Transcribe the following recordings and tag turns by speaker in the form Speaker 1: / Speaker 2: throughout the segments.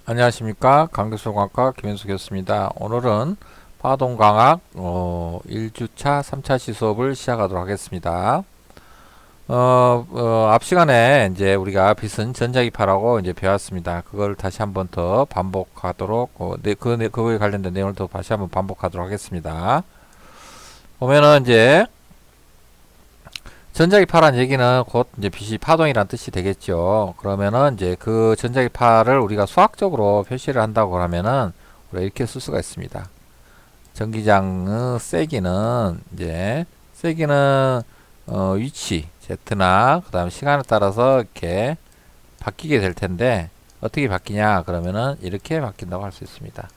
Speaker 1: 안녕하십니까. 강교수공학과 김현수 교수입니다. 오늘은 파동광학 1주차 3차 시수업을 시작하도록 하겠습니다. 앞 시간에 이제 우리가 빛은 전자기파라고 이제 배웠습니다. 그걸 다시 한번 더 반복하도록 그거에 관련된 내용을 더 다시 한번 반복하도록 하겠습니다. 보면은 이제 전자기파란 얘기는 곧 이제 빛이 파동이란 뜻이 되겠죠. 그러면은 이제 그 전자기파를 우리가 수학적으로 표시를 한다고 하면은 우리가 이렇게 쓸 수가 있습니다. 전기장의 세기는 위치 Z나 그다음 시간에 따라서 이렇게 바뀌게 될 텐데 어떻게 바뀌냐 그러면은 이렇게 바뀐다고 할 수 있습니다.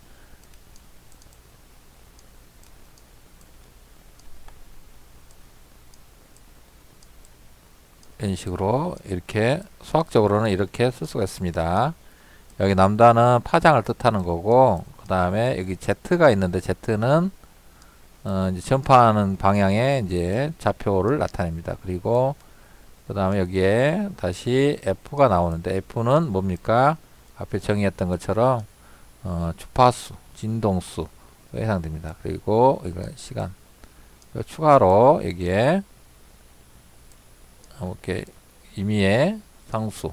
Speaker 1: 이런 식으로 이렇게 수학적으로는 이렇게 쓸 수가 있습니다. 여기 남다는 파장을 뜻하는 거고 그 다음에 여기 Z가 있는데 Z는 이제 전파하는 방향의 이제 좌표를 나타냅니다. 그리고 그 다음에 여기에 다시 F가 나오는데 F는 뭡니까? 앞에 정의했던 것처럼 주파수, 진동수에 해당됩니다. 그리고 이거 시간 추가로 여기에 이렇게 임의의 상수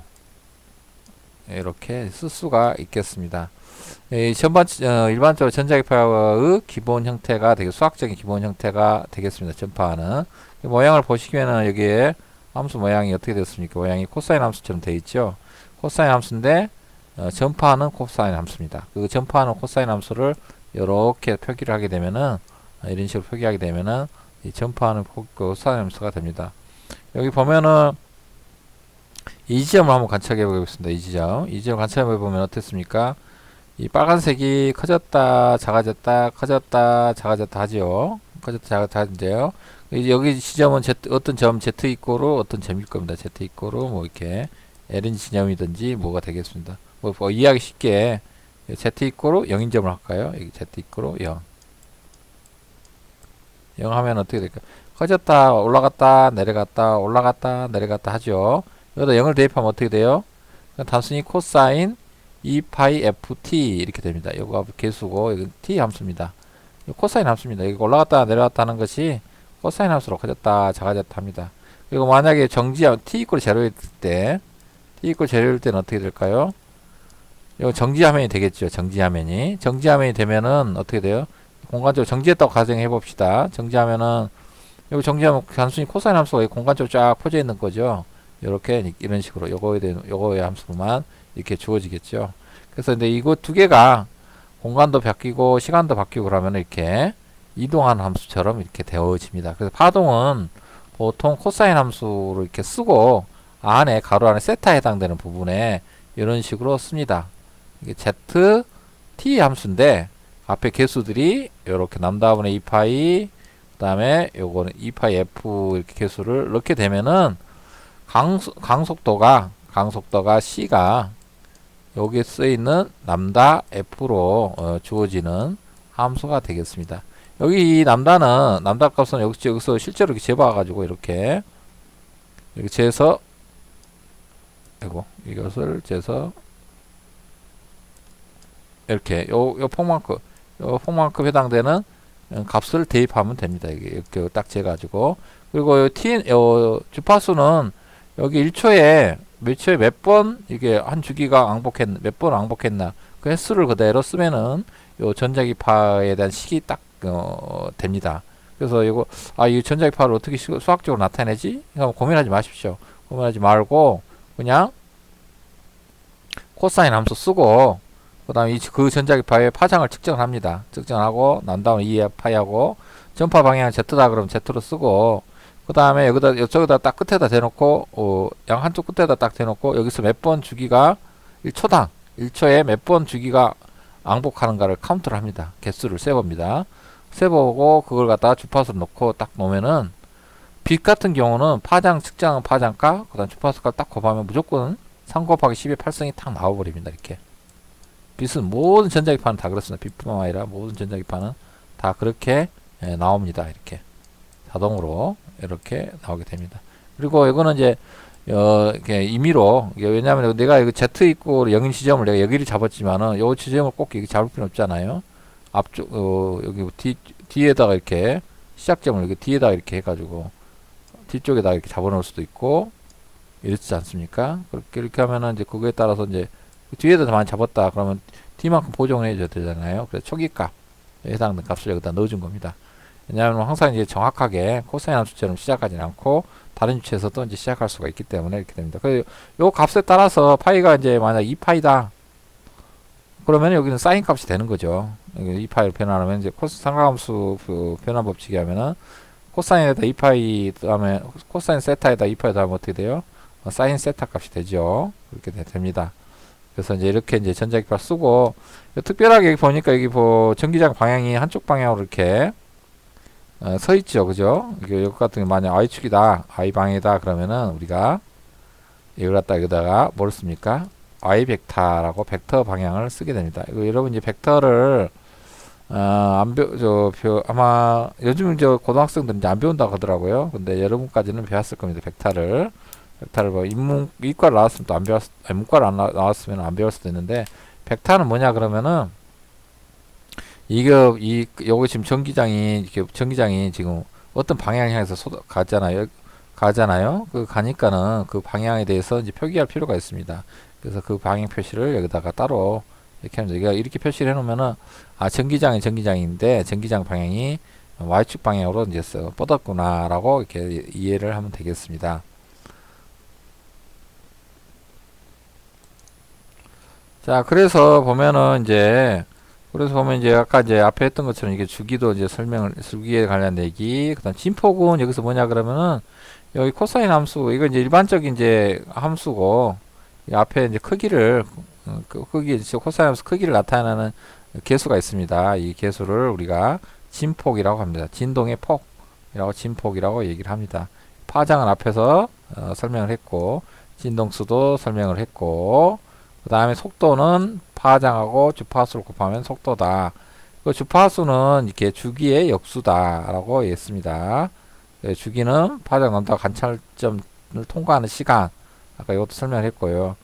Speaker 1: 이렇게 쓸 수가 있겠습니다. 일반적으로 전자기파의 기본 형태가 되게 수학적인 기본 형태가 되겠습니다. 전파하는 모양을 보시면은 여기에 함수 모양이 어떻게 됐습니까? 모양이 코사인 함수처럼 되어 있죠. 코사인 함수인데 전파하는 코사인 함수입니다. 그 전파하는 코사인 함수를 이렇게 표기를 하게 되면은 이런 식으로 표기하게 되면은 이 전파하는 코사인 함수가 됩니다. 여기 보면은 이 지점을 한번 관찰해 보겠습니다. 이 지점 관찰해 보면 어떻습니까? 이 빨간색이 커졌다, 작아졌다, 커졌다, 작아졌다 하지요. 커졌다, 작아졌다 하는데요. 여기 지점은 어떤 점 Z 이꼬로 어떤 점일 겁니다. Z 이꼬로 뭐 이렇게 L인 지점이든지 뭐가 되겠습니다. 뭐 이해하기 쉽게 Z 이꼬로 0인 점을 할까요? 여기 Z 이꼬로 0. 0 하면 어떻게 될까요? 커졌다, 올라갔다, 내려갔다, 올라갔다, 내려갔다 하죠. 여기다 0을 대입하면 어떻게 돼요? 단순히 코사인 2파이 ft 이렇게 됩니다. 이거 개수고 이건 t 함수입니다. 코사인 함수입니다. 여기 올라갔다 내려갔다 하는 것이 코사인 함수로 커졌다 작아졌다 합니다. 그리고 만약에 t 이퀄 제로일 때 때는 어떻게 될까요? 이거 정지화면이 되겠죠. 정지화면이 되면은 어떻게 돼요? 공간적으로 정지했다고 가정해 봅시다. 정지하면은 여기 정지하면 단순히 코사인 함수가 공간적으로 쫙 퍼져 있는 거죠. 이렇게 이런 식으로 요거의 함수만 이렇게 주어지겠죠. 그래서 근데 이거 두 개가 공간도 바뀌고 시간도 바뀌고 그러면 이렇게 이동하는 함수처럼 이렇게 되어집니다. 그래서 파동은 보통 코사인 함수로 이렇게 쓰고 안에 가로 안에 세타에 해당되는 부분에 이런 식으로 씁니다. 이게 z t 함수인데 앞에 개수들이 이렇게 남다분의 2파이 그다음에 요거는 2파이 f 이렇게 개수를 넣게 되면은 강속도가 c가 여기에 쓰여있는 람다 f로 주어지는 함수가 되겠습니다. 여기 이 람다 값은 여기서 실제로 이렇게 재봐가지고 이렇게 재서 이것을 재서 이렇게 요 폭만큼 해당되는 값을 대입하면 됩니다. 이렇게 딱 재가지고 그리고 요 주파수는 여기 1초에 몇 번 이게 한 주기가 몇 번 왕복했나 그 횟수를 그대로 쓰면은 요 전자기파에 대한 식이 딱 됩니다. 그래서 이 전자기파를 어떻게 수학적으로 나타내지? 고민하지 마십시오. 고민하지 말고 그냥 코사인 함수 쓰고 그 다음에 그 전자기파의 파장을 측정을 합니다. 측정하고 난 다음에 2파이하고 전파 방향은 Z다 그러면 Z로 쓰고 그 다음에 이쪽에다 딱 끝에다 대놓고 양 한쪽 끝에다 딱 대놓고 여기서 몇 번 주기가 1초에 몇 번 주기가 왕복하는가를 카운트를 합니다. 개수를 세봅니다. 세보고 그걸 갖다가 주파수로 놓고 딱 놓으면은 빛 같은 경우는 파장 측정한 파장값 그 다음 주파수값 딱 곱하면 무조건 3 곱하기 10의 8성이 딱 나와버립니다. 이렇게 빛은 모든 전자기파는 다 그렇습니다. 빛뿐만 아니라 모든 전자기파는 다 그렇게 나옵니다. 이렇게 자동으로 이렇게 나오게 됩니다. 그리고 이거는 이제 이렇게 임의로, 왜냐하면 내가 이거 Z 있고 영인 지점을 내가 여기를 잡았지만은 요 지점을 꼭 여기 잡을 필요 없잖아요. 앞쪽 여기 뒤에다가 이렇게 시작점을 여기 뒤에다가 이렇게 해가지고 뒤쪽에다가 이렇게 잡아놓을 수도 있고 이렇지 않습니까? 이렇게 하면은 이제 그거에 따라서 이제 뒤에다 많이 잡았다 그러면 뒤만큼 보정을 해줘야 되잖아요. 그래서 초기값 해당되는 값을 여기다 넣어준 겁니다. 왜냐하면 항상 이제 정확하게 코사인 함수처럼 시작하지는 않고 다른 위치에서도 이제 시작할 수가 있기 때문에 이렇게 됩니다. 그래서 요 값에 따라서 파이가 이제 만약 2파이다 그러면 여기는 사인 값이 되는 거죠. 2파이를 변환하면 이제 코스 상가함수 그 변환 법칙이 하면은 코사인에다 2파이 다음에 코사인 세타에다 2파이 다음에 어떻게 돼요? 사인 세타 값이 되죠. 그렇게 됩니다. 그래서 이제 이렇게 이제 전자기파 쓰고 특별하게 보니까 여기 전기장 방향이 한쪽 방향으로 이렇게 서 있죠. 그죠? 이게 여기 같은 게 만약 Y축이다. Y방이다. 그러면은 우리가 이걸 갖다 여기다가 뭘 씁니까? Y 벡터라고 벡터 방향을 쓰게 됩니다. 이거 여러분 이제 벡터를 아마 요즘 고등학생들은 이제 안 배운다고 하더라고요. 근데 여러분까지는 배웠을 겁니다. 벡터를 뭐 이과를 나왔으면 또 안 배웠, 아니, 문과를 나왔으면 안 배울 수도 있는데 벡터는 뭐냐 그러면은 요거 지금 전기장이 지금 어떤 방향 향해서 가잖아요. 그 가니까는 그 방향에 대해서 이제 표기할 필요가 있습니다. 그래서 그 방향 표시를 여기다가 따로 이렇게 하면 여기가 이렇게 표시를 해놓으면은 전기장이 전기장인데 전기장 방향이 Y축 방향으로 이제 뻗었구나라고 이렇게 이해를 하면 되겠습니다. 자, 그래서 보면 이제 아까 이제 앞에 했던 것처럼 이게 주기도 이제 주기에 관련 얘기, 그 다음 진폭은 여기서 뭐냐 그러면은 여기 코사인 함수, 이거 이제 일반적인 이제 함수고, 이 앞에 이제 크기를, 코사인 함수 크기를 나타내는 계수가 있습니다. 이 계수를 우리가 진폭이라고 합니다. 진동의 폭이라고 진폭이라고 얘기를 합니다. 파장은 앞에서 설명을 했고, 진동수도 설명을 했고, 그 다음에 속도는 파장하고 주파수를 곱하면 속도다. 그 주파수는 이렇게 주기의 역수다라고 했습니다. 주기는 파장 넘다 관찰점을 통과하는 시간. 아까 이것도 설명을 했고요.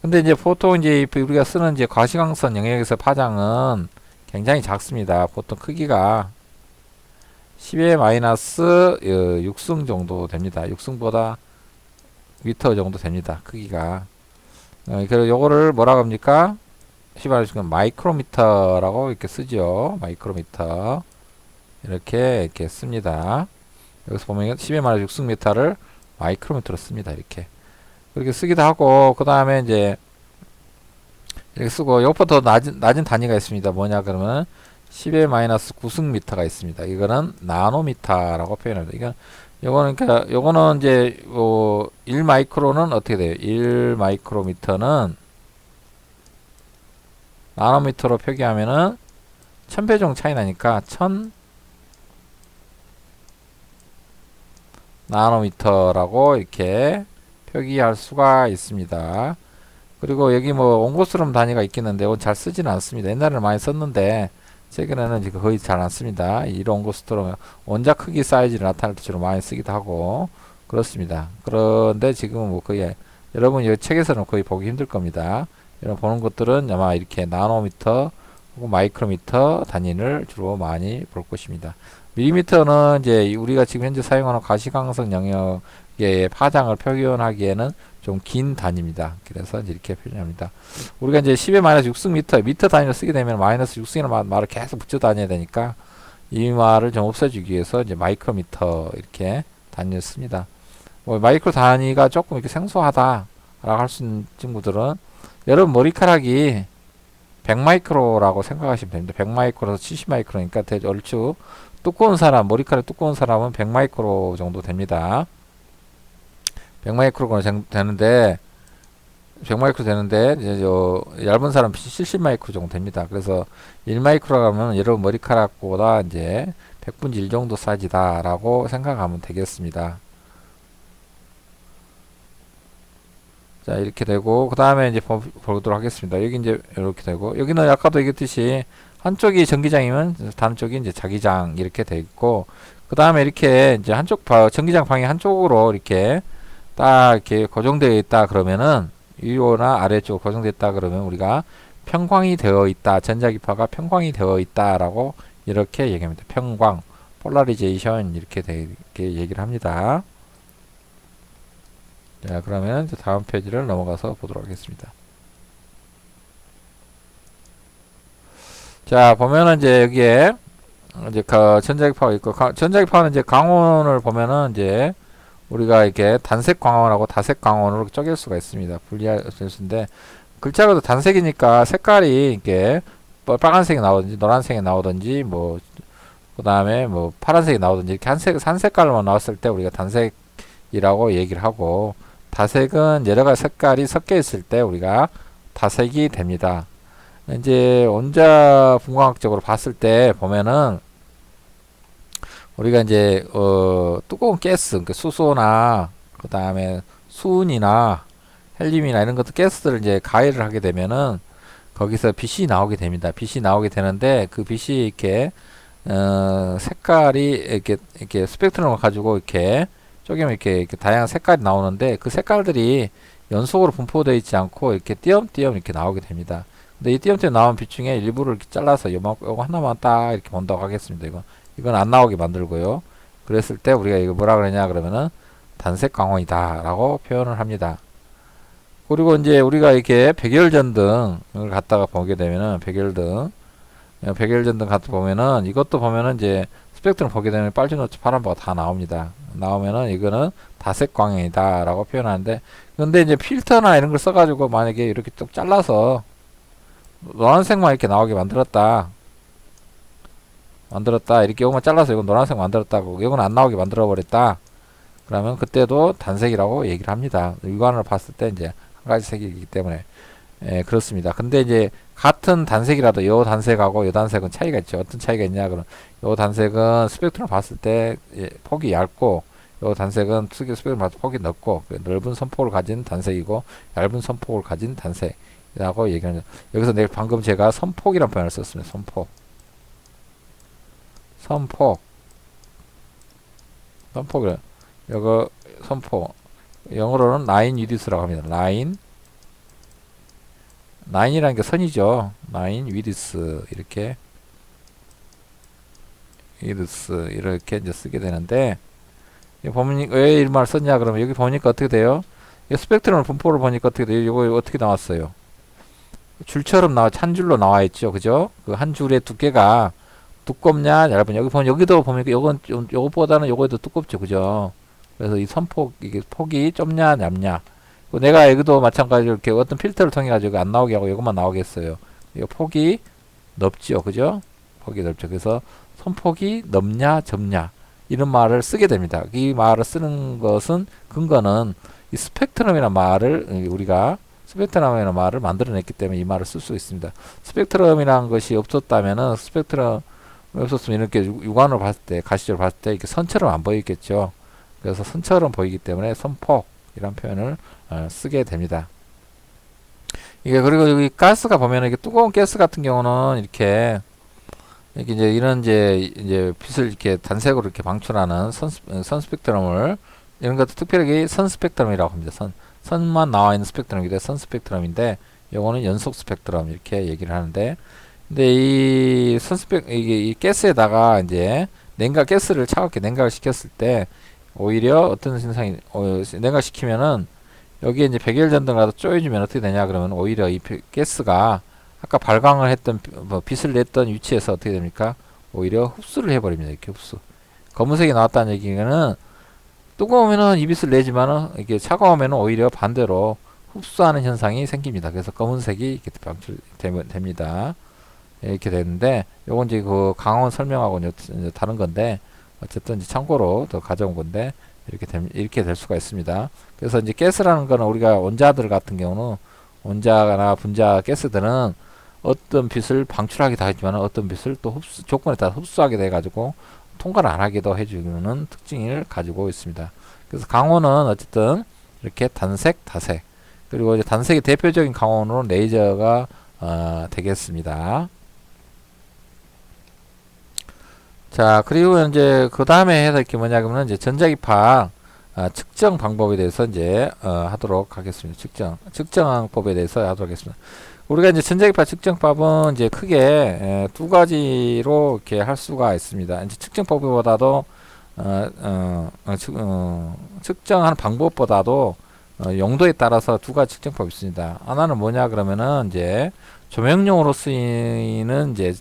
Speaker 1: 근데 이제 보통 이제 우리가 쓰는 이제 과시광선 영역에서 파장은 굉장히 작습니다. 보통 크기가 10의 마이너스 6승 정도 됩니다. 6승보다 미터 정도 됩니다. 크기가. 그리고 요거를 뭐라고 합니까? 시바를 지금 마이크로미터라고 이렇게 쓰죠. 마이크로미터. 이렇게 씁니다. 여기서 보면 10의 마이너스 6승미터를 마이크로미터로 씁니다. 이렇게. 그렇게 쓰기도 하고, 그 다음에 이제, 이렇게 쓰고, 요것보다 더 낮은 단위가 있습니다. 뭐냐, 그러면 10의 마이너스 9승미터가 있습니다. 이거는 나노미터라고 표현합니다. 요거는 이제 1마이크로는 어떻게 돼요? 1마이크로미터는 나노미터로 표기하면은 1000배 정도 차이 나니까 1000 나노미터라고 이렇게 표기할 수가 있습니다. 그리고 여기 온고스름 단위가 있겠는데 이건 잘 쓰지는 않습니다. 옛날에는 많이 썼는데 최근에는 지금 거의 잘 안 씁니다. 이런 온고스트로 원자 크기 사이즈를 나타낼 때 주로 많이 쓰기도 하고 그렇습니다. 그런데 지금은 거의 여러분 이 책에서는 거의 보기 힘들 겁니다. 여러분 보는 것들은 아마 이렇게 나노미터 혹은 마이크로미터 단위를 주로 많이 볼 것입니다. 밀리미터는 이제 우리가 지금 현재 사용하는 가시광선 영역의 파장을 표현하기에는 좀 긴 단위입니다. 그래서 이제 이렇게 표현합니다. 우리가 이제 10의 마이너스 6승 미터 단위로 쓰게 되면 마이너스 6승이라는 말을 계속 붙여 다녀야 되니까 이 말을 좀 없애주기 위해서 이제 마이크로미터 이렇게 단위를 씁니다. 마이크로 단위가 조금 이렇게 생소하다라고 할 수 있는 친구들은 여러분 머리카락이 100마이크로라고 생각하시면 됩니다. 100마이크로에서 70마이크로니까 얼추 두꺼운 사람, 머리카락 두꺼운 사람은 100마이크로 정도 됩니다. 100마이크로가 되는데, 이제 얇은 사람 70마이크로 정도 됩니다. 그래서 1마이크로가 하면 여러분 머리카락보다 이제 100분의 1 정도 사이즈다라고 생각하면 되겠습니다. 자, 이렇게 되고, 그 다음에 이제 보도록 하겠습니다. 여기 이제 이렇게 되고, 여기는 아까도 얘기했듯이 한쪽이 전기장이면 다른 쪽이 이제 자기장 이렇게 돼 있고, 그 다음에 이렇게 이제 전기장 방향 한쪽으로 이렇게 딱 이렇게 고정되어 있다 그러면은 위로나 아래쪽 고정되어 있다 그러면 우리가 평광이 되어 있다. 전자기파가 평광이 되어 있다라고 이렇게 얘기합니다. 평광, 폴라리제이션 이렇게 얘기를 합니다. 자, 그러면 이제 다음 페이지를 넘어가서 보도록 하겠습니다. 자, 보면은 이제 여기에 이제 그 전자기파가 있고 전자기파는 이제 광원을 보면은 이제 우리가 이렇게 단색 광원하고 다색 광원으로 쪼갤 수가 있습니다. 분리할 수 있는데 글자로도 단색이니까 색깔이 이렇게 빨간색이 나오든지 노란색이 나오든지 뭐 그다음에 뭐 파란색이 나오든지 이렇게 한 색깔로만 나왔을 때 우리가 단색이라고 얘기를 하고 다색은 여러 가지 색깔이 섞여 있을 때 우리가 다색이 됩니다. 이제 원자 분광학적으로 봤을 때 보면은 우리가 이제 뜨거운 가스, 그러니까 수소나 그 다음에 수은이나 헬륨이나 이런 것도 가스들을 이제 가열을 하게 되면은 거기서 빛이 나오게 됩니다. 빛이 나오게 되는데 그 빛이 이렇게 색깔이 이렇게 스펙트럼을 가지고 이렇게 쪼개면 이렇게 다양한 색깔이 나오는데 그 색깔들이 연속으로 분포되어 있지 않고 이렇게 띄엄띄엄 이렇게 나오게 됩니다. 근데 이 띄엄띄엄 나온 빛 중에 일부를 이렇게 잘라서 요거 하나만 딱 이렇게 본다고 하겠습니다. 이건 안 나오게 만들고요. 그랬을 때 우리가 이거 뭐라 그러냐 그러면은 단색 광원이다 라고 표현을 합니다. 그리고 이제 우리가 이렇게 백열전등을 갖다가 보게 되면은 백열전등 갖다 보면은 이것도 보면은 이제 스펙트럼 보게 되면 빨주노초 파란보가 다 나옵니다. 나오면은 이거는 다색 광원이다 라고 표현하는데 근데 이제 필터나 이런 걸 써가지고 만약에 이렇게 쭉 잘라서 노란색만 이렇게 나오게 만들었다 이렇게 이것만 잘라서 이건 노란색 만들었다고 이건 안 나오게 만들어 버렸다 그러면 그때도 단색이라고 얘기를 합니다. 육안으로 봤을 때 이제 한 가지 색이기 때문에 그렇습니다. 근데 이제 같은 단색이라도 요 단색하고 요 단색은 차이가 있죠. 어떤 차이가 있냐 그럼 요 단색은 스펙트럼을 봤을 때 폭이 얇고 요 단색은 스펙트럼을 봤을 때 폭이 넓고 넓은 선폭을 가진 단색이고 얇은 선폭을 가진 단색이라고 얘기합니다. 여기서 내가 방금 제가 선폭이라는 표현을 썼습니다. 선폭을 이거 선폭 영어로는 라인 위디스라고 합니다. 라인이라는 게 선이죠. 라인 위디스 이렇게 이제 쓰게 되는데 보면 왜 이 말 썼냐 그러면 여기 보니까 어떻게 돼요? 스펙트럼 분포를 보니까 어떻게 돼요? 이거 어떻게 나왔어요? 줄처럼 한 줄로 나와 있죠. 그죠? 그 한 줄의 두께가 두껍냐 얇으냐 여기도 보면 요것보다는 요거에 더 두껍죠. 그죠? 그래서 이 이게 폭이 좁냐 얇냐 내가 여기도 마찬가지로 이렇게 어떤 필터를 통해 가지고 안 나오게 하고 이것만 나오게 했어요. 이 폭이 넓죠. 그죠? 폭이 넓죠. 그래서 선폭이 넓냐 좁냐 이런 말을 쓰게 됩니다. 이 말을 쓰는 것은 근거는 이 스펙트럼이라는 말을 우리가 스펙트럼이라는 말을 만들어냈기 때문에 이 말을 쓸 수 있습니다. 스펙트럼이라는 것이 없었다면은 스펙트럼 없었으면 이렇게 육안으로 봤을 때 가시적으로 봤을 때 이렇게 선처럼 안 보이겠죠. 그래서 선처럼 보이기 때문에 선폭 이런 표현을 쓰게 됩니다. 이게 그리고 여기 가스가 보면 이게 뜨거운 가스 같은 경우는 이렇게 이제 이런 이제 빛을 이렇게 단색으로 이렇게 방출하는 선 스펙트럼을 이런 것도 특별하게 선 스펙트럼이라고 합니다. 선만 나와 있는 스펙트럼이기 때문에 선 스펙트럼인데 요거는 연속 스펙트럼 이렇게 얘기를 하는데 근데 이 이 가스에다가 이제 가스를 차갑게 냉각을 시켰을 때 오히려 어떤 현상이 냉각시키면은 여기에 이제 백열전등이라도 쪼여주면 어떻게 되냐 그러면 오히려 이 가스가 아까 발광을 했던 빛을 냈던 위치에서 어떻게 됩니까? 오히려 흡수를 해버립니다. 이렇게 흡수. 검은색이 나왔다는 얘기는 뜨거우면은 이 빛을 내지만은 이게 차가우면은 오히려 반대로 흡수하는 현상이 생깁니다. 그래서 검은색이 이렇게 방출됩니다. 이렇게 되는데 요건 이제 그 강원 설명하고 이제 다른 건데 어쨌든 이제 참고로 더 가져온 건데 이렇게 될 수가 있습니다. 그래서 이제 가스라는 거는 우리가 원자들 같은 경우는 원자나 분자 가스들은 어떤 빛을 방출하기도 하지만 어떤 빛을 또 조건에 따라 흡수하게 돼 가지고 통과를 안 하기도 해주는 특징을 가지고 있습니다. 그래서 강원은 어쨌든 이렇게 단색, 다색 그리고 이제 단색의 대표적인 강원으로 레이저가 되겠습니다. 자, 그리고 이제 그 다음에 해야 될 게 뭐냐 그러면 이제 전자기파 측정 방법에 대해서 이제 하도록 하겠습니다. 측정법에 대해서 하도록 하겠습니다. 우리가 이제 전자기파 측정법은 이제 크게 두 가지로 이렇게 할 수가 있습니다. 이제 측정법보다도 측정하는 방법보다도 용도에 따라서 두 가지 측정법이 있습니다. 하나는 뭐냐 그러면은 이제 조명용으로 쓰이는 이제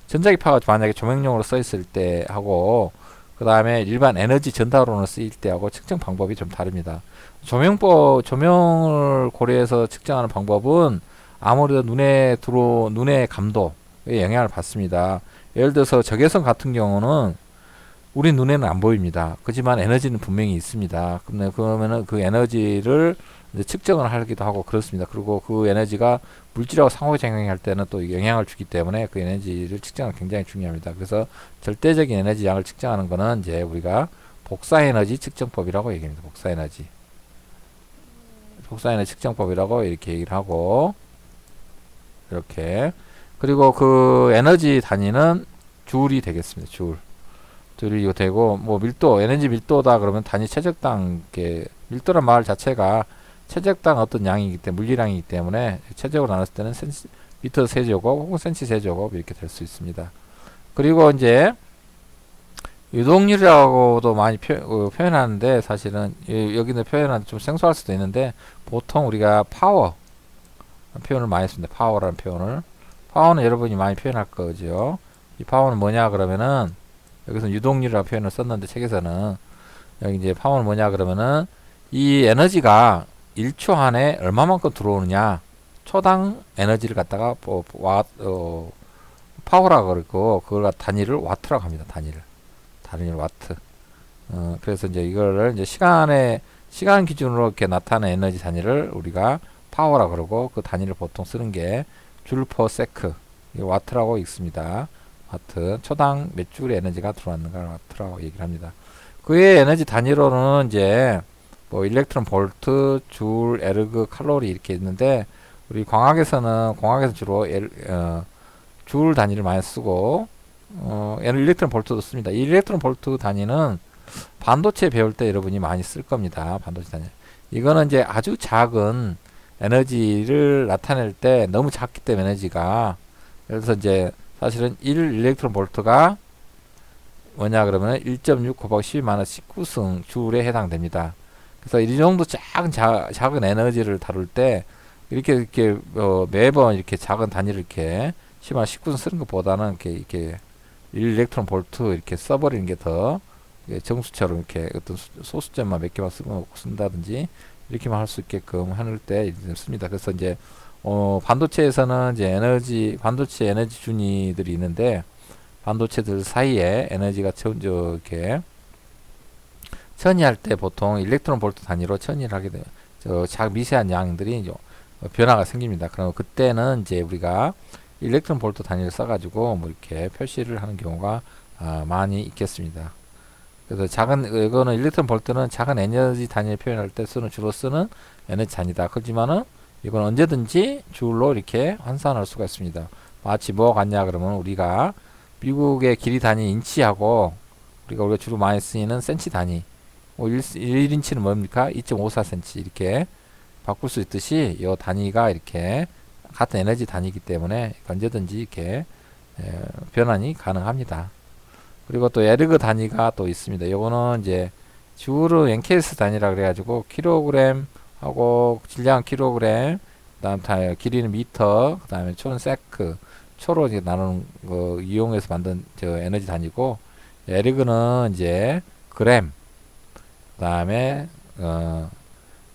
Speaker 1: 전자기파가 만약에 조명용으로 써 있을 때 하고 그 다음에 일반 에너지 전달로는 쓰일 때하고 측정 방법이 좀 다릅니다. 조명을 고려해서 측정하는 방법은 아무래도 눈의 감도에 영향을 받습니다. 예를 들어서 적외선 같은 경우는 우리 눈에는 안 보입니다. 그렇지만 에너지는 분명히 있습니다. 근데 그러면은 그 에너지를 이제 측정을 하기도 하고 그렇습니다. 그리고 그 에너지가 물질하고 상호작용할 때는 또 영향을 주기 때문에 그 에너지를 측정하는 게 굉장히 중요합니다. 그래서 절대적인 에너지 양을 측정하는 거는 이제 우리가 복사에너지 측정법이라고 얘기합니다. 복사에너지 측정법이라고 이렇게 얘기를 하고 이렇게 그리고 그 에너지 단위는 줄이 되겠습니다. 줄이 이거 되고 뭐 에너지 밀도다 그러면 단위 최적당 밀도란 말 자체가 최적당 어떤 양이기 때문에 물리량이기 때문에 최적으로 나눴을 때는 미터 세제곱 혹은 센치 세제곱 이렇게 될 수 있습니다. 그리고 이제 유동률이라고도 많이 표현하는데 사실은 여기는 표현하는데 좀 생소할 수도 있는데 보통 우리가 파워 표현을 많이 씁니다. 파워라는 표현을. 파워는 여러분이 많이 표현할 거죠. 이 파워는 뭐냐 그러면은 여기서 유동률이라는 표현을 썼는데 책에서는 여기 이제 파워는 뭐냐 그러면은 이 에너지가 1초 안에 얼마만큼 들어오느냐 초당 에너지를 갖다가 파워라고 그러고 그걸 단위를 와트라고 합니다. 단위를 와트. 그래서 이제 이거를 이제 시간 기준으로 이렇게 나타나는 에너지 단위를 우리가 파워라 그러고 그 단위를 보통 쓰는 게 줄 퍼 세크 와트라고 읽습니다. 와트 초당 몇 줄의 에너지가 들어왔는가 와트라고 얘기를 합니다. 그의 에너지 단위로는 이제 뭐 일렉트론 볼트, 줄, 에르그, 칼로리 이렇게 있는데 우리 광학에서는 주로 줄 단위를 많이 쓰고 일렉트론 볼트도 씁니다. 이 일렉트론 볼트 단위는 반도체 배울 때 여러분이 많이 쓸 겁니다. 반도체 단위. 이거는 이제 아주 작은 에너지를 나타낼 때 너무 작기 때문에 에너지가 그래서 이제 사실은 1 일렉트론 볼트가 뭐냐 그러면 1.6 곱하기 10⁻19승 줄에 해당됩니다. 그래서 이 정도 작은 에너지를 다룰 때 이렇게 매번 이렇게 작은 단위를 이렇게 10⁻19승 쓰는 것보다는 이렇게 1 일렉트론 볼트 이렇게 써버리는 게 더 정수처럼 이렇게 어떤 소수점만 몇 개만 쓴다든지 이렇게만 할 수 있게끔 하는 때 씁니다. 그래서 이제 반도체에서는 이제 반도체 에너지 준위들이 있는데 반도체들 사이에 에너지가 이렇게 천이할 때 보통 일렉트론 볼트 단위로 천이를 하게 돼요. 미세한 양들이 이제 변화가 생깁니다. 그럼 그때는 이제 우리가 일렉트론 볼트 단위를 써가지고 뭐 이렇게 표시를 하는 경우가 많이 있겠습니다. 그래서 이거는 일렉트론 볼트는 작은 에너지 단위를 표현할 때 주로 쓰는 에너지 단위다. 그렇지만은 이건 언제든지 줄로 이렇게 환산할 수가 있습니다. 마치 뭐 같냐 그러면 우리가 미국의 길이 단위 인치하고 우리가 주로 많이 쓰이는 센치 단위 1인치는 뭡니까? 2.54cm 이렇게 바꿀 수 있듯이 이 단위가 이렇게 같은 에너지 단위이기 때문에 언제든지 이렇게 변환이 가능합니다. 그리고 또 에르그 단위가 또 있습니다. 이거는 이제 주로 NKS 단위라 그래가지고 킬로그램 하고 질량 킬로그램 그다음 길이는 미터 그다음에 초는 세크 초로 이제 나누는 거 이용해서 만든 에너지 단위고 에르그는 이제 그램 그다음에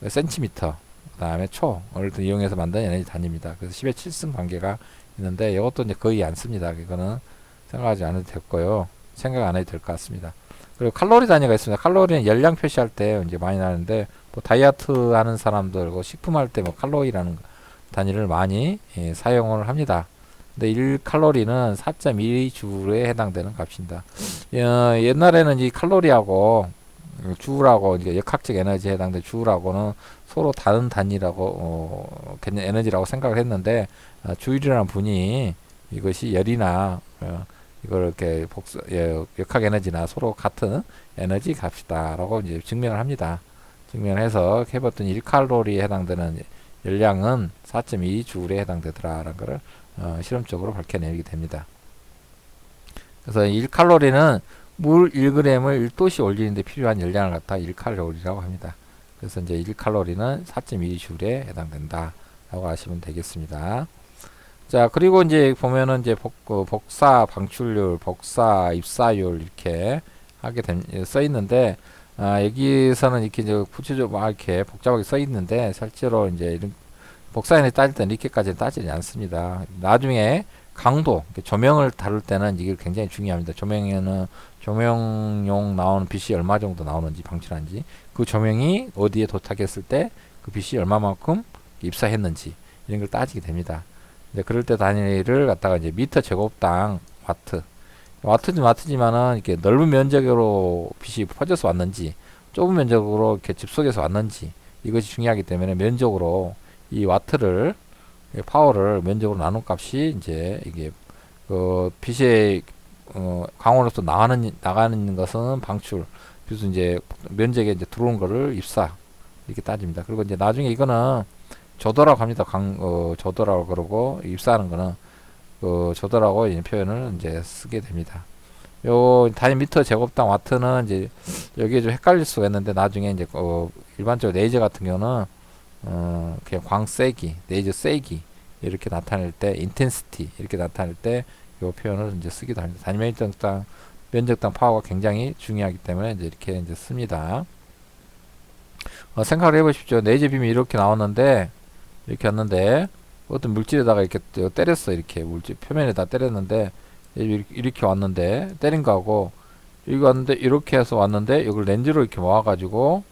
Speaker 1: 센티미터 그다음에 초를 이용해서 만든 에너지 단위입니다. 그래서 10의 7승 관계가 있는데 이것도 이제 거의 안 씁니다. 이거는 생각하지 않아도 됐고요. 생각 안 해도 될 것 같습니다. 그리고 칼로리 단위가 있습니다. 칼로리는 열량 표시할 때 이제 많이 나는데 뭐 다이어트 하는 사람들, 식품할 때 뭐 칼로리라는 단위를 많이 사용을 합니다. 근데 1칼로리는 4.2줄에 해당되는 값입니다. 옛날에는 이 칼로리하고 줄하고 이제 역학적 에너지에 해당되는 줄하고는 서로 다른 단위라고 에너지라고 생각을 했는데 주일이라는 분이 이것이 열이나 이걸 이렇게 역학 에너지나 서로 같은 에너지 값이다라고 이제 증명을 합니다. 증명해서 해봤더니 1칼로리에 해당되는 열량은 4.2줄에 해당되더라라는 것을 실험적으로 밝혀내게 됩니다. 그래서 1칼로리는 물 1g을 1도씨 올리는데 필요한 열량을 갖다 1칼로리라고 합니다. 그래서 이제 1칼로리는 4.2줄에 해당된다 라고 아시면 되겠습니다. 자, 그리고 이제 보면은 이제 복사 방출률, 복사 입사율 이렇게 써 있는데, 여기서는 이렇게 이제 구체적으로 막 이렇게 복잡하게 써 있는데, 실제로 이제 이런 복사연에 따질 때는 이렇게까지는 따지지 않습니다. 나중에 강도, 조명을 다룰 때는 이게 굉장히 중요합니다. 조명에는 조명용 나오는 빛이 얼마 정도 나오는지 방출하는지, 그 조명이 어디에 도착했을 때 그 빛이 얼마만큼 입사했는지 이런 걸 따지게 됩니다. 이제 그럴 때 단위를 갖다가 이제 미터 제곱당 와트지만은 이렇게 넓은 면적으로 빛이 퍼져서 왔는지 좁은 면적으로 이렇게 집속에서 왔는지 이것이 중요하기 때문에 면적으로 이 와트를 파워를 면적으로 나눈 값이 이제 이게 그 빛의 광원으로서 나가는 것은 방출, 그래서 이제 면적에 이제 들어온 거를 입사 이렇게 따집니다. 그리고 이제 나중에 이거는 조도라고 합니다. 조도라고 그러고 입사하는 거는 조도라고 이 표현을 이제 쓰게 됩니다. 요 단위 미터 제곱당 와트는 이제 여기에 좀 헷갈릴 수가 있는데 나중에 이제 일반적으로 레이저 같은 경우는 그냥 광 세기, 레이저 세기 이렇게 나타낼 때 인텐시티 이렇게 나타낼 때 요 표현을 이제 쓰기도 합니다. 단위 면적당 파워가 굉장히 중요하기 때문에 이제 이렇게 이제 씁니다. 생각을 해보십시오. 레이저 빔이 이렇게 나왔는데 이렇게 왔는데 어떤 물질에다가 이렇게 때렸어. 이렇게 물질 표면에다 때렸는데 이렇게 왔는데 때린 거하고 이거 왔는데 이렇게 해서 왔는데 이걸 렌즈로 이렇게 모아가지고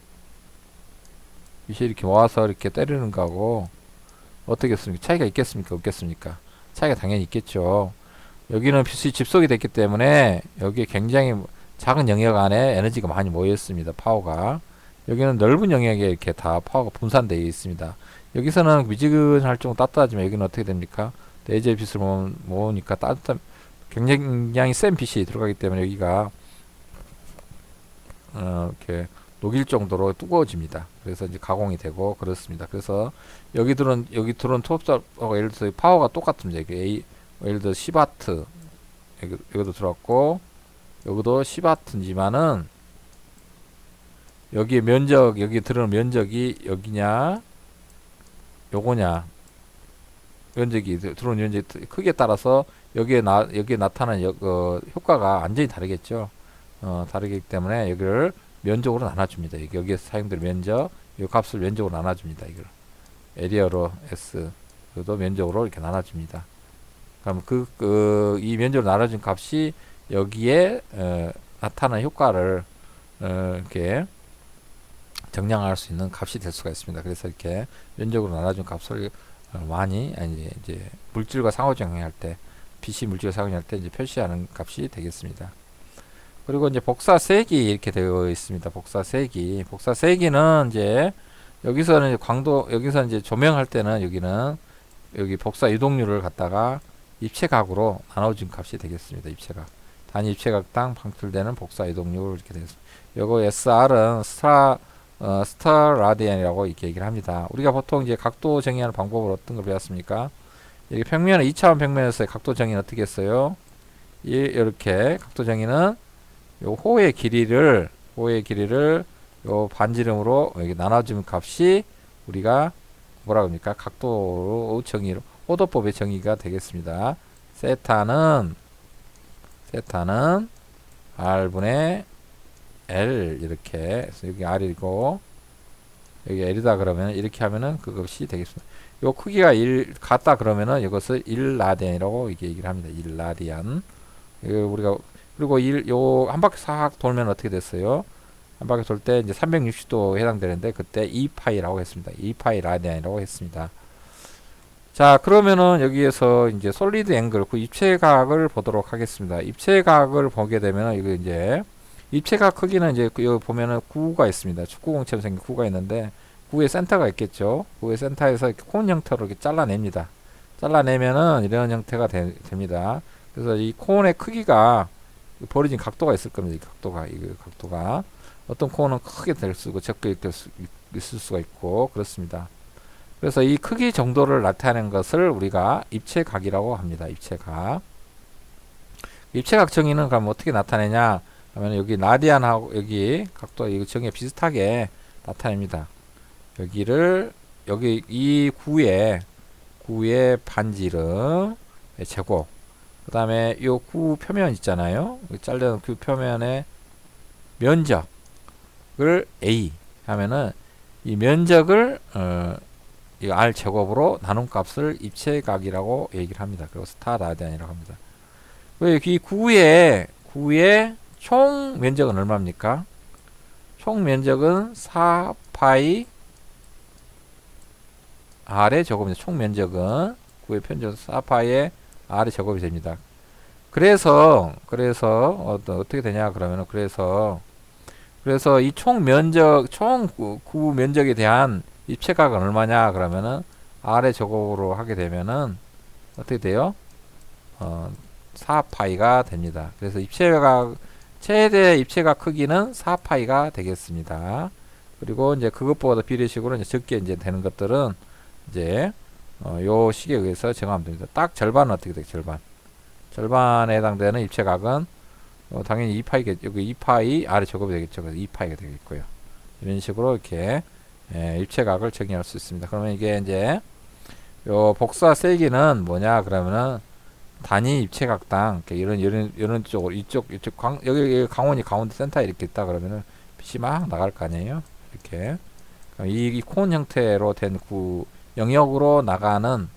Speaker 1: 빛이 이렇게 모아서 이렇게 때리는 거하고 어떻겠습니까? 차이가 있겠습니까? 없겠습니까? 차이가 당연히 있겠죠. 여기는 빛이 집속이 됐기 때문에 여기에 굉장히 작은 영역 안에 에너지가 많이 모여 있습니다. 파워가. 여기는 넓은 영역에 이렇게 다 파워가 분산되어 있습니다. 여기서는 미지근할 정도 따뜻하지만 여기는 어떻게 됩니까? 레이저 빛을 모으니까 굉장히 센 빛이 들어가기 때문에 여기가 이렇게 녹일 정도로 뜨거워집니다. 그래서 이제 가공이 되고 그렇습니다. 그래서 여기 들은 토프하고 예를 들어서 파워가 똑같습니다. 이게 예를 들어 10와트 여기도 들어갔고 여기도 10와트지만은 여기에 여기 들어오는 면적이 여기냐 요거냐 면적이 들어오는 면적 크기에 따라서 여기에 나타나는 효과가 완전히 다르겠죠. 다르기 때문에 여기를 면적으로 나눠줍니다. 여기에서 사용될 면적 이 값을 면적으로 나눠줍니다. 이걸 에리어로 S 도 면적으로 이렇게 나눠줍니다. 그럼 이 면적으로 나눠준 값이 여기에 나타나는 효과를 이렇게 정량할 수 있는 값이 될 수가 있습니다. 그래서 이렇게 면적으로 나눠준 값을 많이 이제 물질과 상호작용할 때 빛이 물질과 상호작용할 때 이제 표시하는 값이 되겠습니다. 그리고 이제 복사 세기 이렇게 되어 있습니다. 복사 세기는 이제 여기서는 여기서 이제 조명할 때는 여기 복사 이동률을 갖다가 입체각으로 나눠준 값이 되겠습니다. 입체각. 단위 입체각당 방출되는 복사 이동률 이렇게 되겠습니다. 요거 SR은 스타 라디안이라고 이렇게 얘기를 합니다. 우리가 보통 이제 각도 정의하는 방법을 어떤 걸 배웠습니까? 여기 평면은 2차원 평면에서의 각도 정의는 어떻게 했어요? 이렇게 각도 정의는 요 호의 길이를 요 반지름으로 여기 나눠주는 값이 우리가 뭐라 합니까? 각도 정의로 호도법의 정의가 되겠습니다. 세타는 R분의 L 이렇게 해서 여기 R이고 여기 L이다 그러면 이렇게 하면은 그것이 되겠습니다. 요 크기가 1 같다 그러면은 이것을 1라디안이라고 이렇게 얘기를 합니다. 1라디안. 우리가 그리고 요 한 바퀴 싹 돌면 어떻게 됐어요? 한 바퀴 돌 때 이제 360도 해당되는데 그때 2파이라고 했습니다. 2파이 라디안이라고 했습니다. 자, 그러면은 여기에서 이제 솔리드 앵글, 그 입체각을 보도록 하겠습니다. 입체각을 보게 되면은 이거 이제 입체각 크기는 이제 여기 보면은 구가 있습니다. 축구공처럼 생긴 구가 있는데 구의 센터가 있겠죠. 구의 센터에서 이렇게 콘 형태로 이렇게 잘라냅니다. 잘라내면은 이런 형태가 됩니다. 그래서 이 콘의 크기가 벌어진 각도가 있을 겁니다. 이 각도가 어떤 콘은 크게 될 수고 적게 있을 수가 있고 그렇습니다. 그래서 이 크기 정도를 나타내는 것을 우리가 입체각이라고 합니다. 입체각. 입체각 정의는 그럼 어떻게 나타내냐 하면 여기 라디안하고 여기 각도 이 정의 비슷하게 나타냅니다. 여기 이 구의 반지름 제곱, 그 다음에 이 구 표면 있잖아요. 잘려놓은 구 표면의 면적을 A 하면은 이 면적을 이 R 제곱으로 나눈 값을 입체각이라고 얘기를 합니다. 그리고 스타 라디안이라고 합니다. 이 구의 총 면적은 얼마입니까? 총 면적은 4파이 R의 제곱입니다. 총 면적은 구의 편적 4파이의 R의 제곱이 됩니다. 그래서 어떻게 되냐 그러면은 그래서 이 총 면적 구 면적에 대한 입체각은 얼마냐 그러면은 R의 제곱으로 하게 되면은 어떻게 돼요? 4파이가 됩니다. 그래서 최대 입체각 크기는 4파이가 되겠습니다. 그리고 이제 그것보다 비례식으로 이제 적게 이제 되는 것들은 이제 요 식에 의해서 정하면 됩니다. 딱 절반은 어떻게 돼요? 절반에 해당되는 입체각은 당연히 2파이겠죠. 여기 2파이 아래 제곱이 되겠죠. 그래서 2파이가 되겠고요. 이런 식으로 이렇게 입체각을 정의할 수 있습니다. 그러면 이게 이제 요 복사 세기는 뭐냐 그러면은 단위 입체각당 이런 쪽으로 이쪽 여기 강원이 가운데 센터에 이렇게 있다 그러면은 빛이 막 나갈 거 아니에요. 이렇게 이 콘 형태로 된 구 영역으로 나가는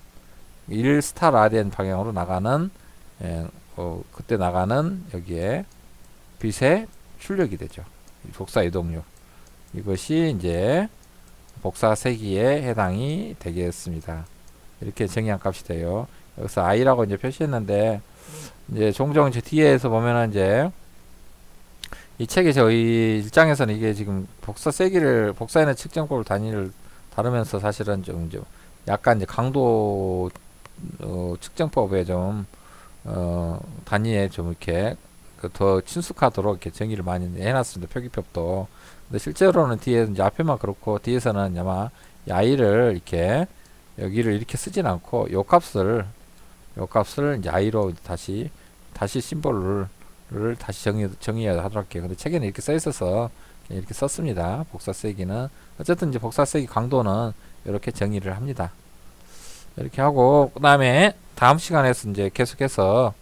Speaker 1: 1스타 라디안 방향으로 나가는 그때 나가는 여기에 빛의 출력이 되죠. 복사 이동력. 이것이 이제 복사 세기에 해당이 되겠습니다. 이렇게 정의한 값이 돼요. 여기서 i라고 이제 표시했는데 이제 종종 이제 뒤에서 보면은 이제 이 책에 저희 일장에서는 이게 지금 복사에는 측정법을 단위를 다루면서 사실은 좀 약간 이제 강도 측정법에 좀 단위에 좀 이렇게 더 친숙하도록 이렇게 정의를 많이 해놨습니다. 표기법도. 근데 실제로는 뒤에 이제 앞에만 그렇고 뒤에서는 아마 이 i를 이렇게 여기를 이렇게 쓰진 않고 요 값을 이제 i로 다시 심볼을 다시 정의하도록 할게요. 근데 책에는 이렇게 써 있어서 이렇게 썼습니다. 복사 세기는 어쨌든 이제 복사 세기 강도는 이렇게 정의를 합니다. 이렇게 하고 그 다음에 다음 시간에서 이제 계속해서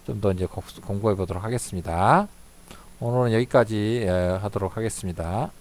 Speaker 1: 좀 더 이제 공부해 보도록 하겠습니다. 오늘은 여기까지 하도록 하겠습니다.